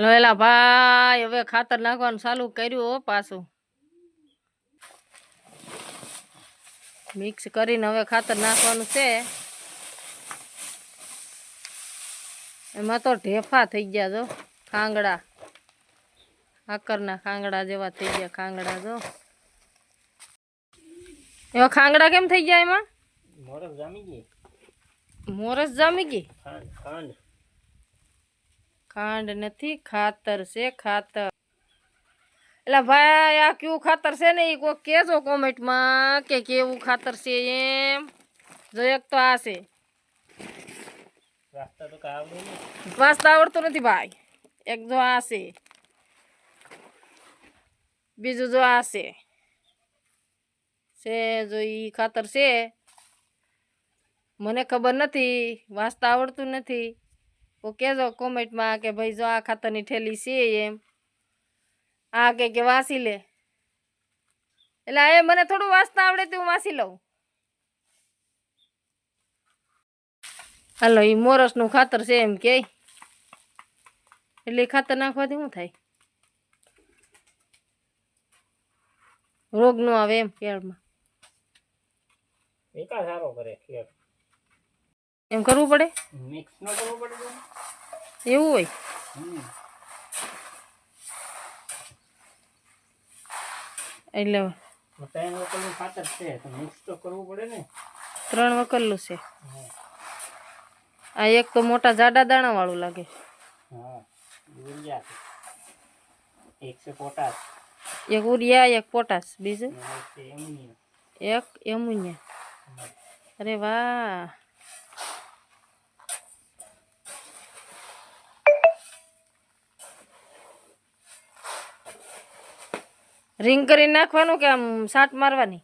લોયલા ભાઈ હવે ખાતર નાખવાનું ચાલુ કર્યું હો પાછું મિક્સ કરીને હવે ખાતર નાખવાનું છે એમાં તો ઢેફા થઈ ગયા જો ખાંગડા આકરના ખાંગડા જેવા થઈ ગયા ખાંગડા જો એવા ખાંગડા કેમ થઈ ગયા એમાં મોરસ જામી ગઈ ખાંડ નથી ખાતર છે ખાતર એટલે ભાઈ આ કેવું ખાતર છે ને એ કોઈ કહેજો કોમેન્ટમાં કે કેવું ખાતર છે એમ જો એક તો આ છે વાંચતા આવડતું નથી ભાઈ એક જો આ છે બીજું જો આ છે જો ઈ ખાતર છે મને ખબર નથી વાંચતા આવડતું નથી તો કહેજો કોમેન્ટમાં કે ભાઈ જો આ ખાતરની ઠેલી છે એમ આ કે વાંચી લે એટલે એ મને થોડું વાંચતા આવડે તો હું વાંચી લઉં હાલો એ મોરસનું ખાતર છે એમ કે એટલે ખાતર નાખવાથી શું થાય રોગ નો આવે એમ કેળમાં એમ કરવું પડે મિક્સ ન કરવું પડે એવું હોય એટલે 3 વકલનું ખાતર છે તો મિક્સ તો કરવું પડે ને 3 વકલનું છે આ એક તો મોટા જાડા દાણા વાળું લાગે હા યુરિયા એક છે પોટાશ એક યુરિયા એક પોટાશ બીજું એક એમોનિયા અરે વાહ रिंग કરીને નાખવાનું કે આમ સાટ મારવાની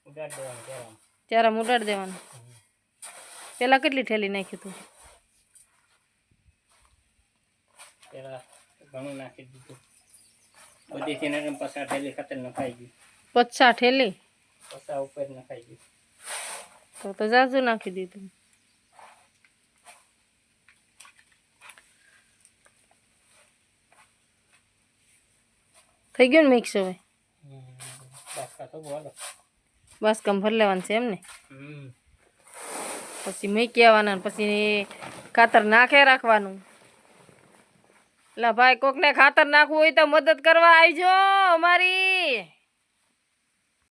ઉડાડ દેવાનું ત્યારે ઉડાડ દેવાનું પેલા કેટલી ઠેલી નાખી તું પેલા ઘણું નાખી દીધું બધી થઈને 50 ઠેલી ખાતર નખાઈ ગઈ 50 ઠેલી 50 ઉપર નખાઈ ગઈ તો જાજુ નાખી દીધું થઈ ગયું ને મિક્સ હવે બસ કમ ભર લેવાનું છે એમ ને પછી મૂકી આવવાના પછી ખાતર નાખે રાખવાનું એટલે ભાઈ કોકને ખાતર નાખવું હોય તો મદદ કરવા આવજો અમારી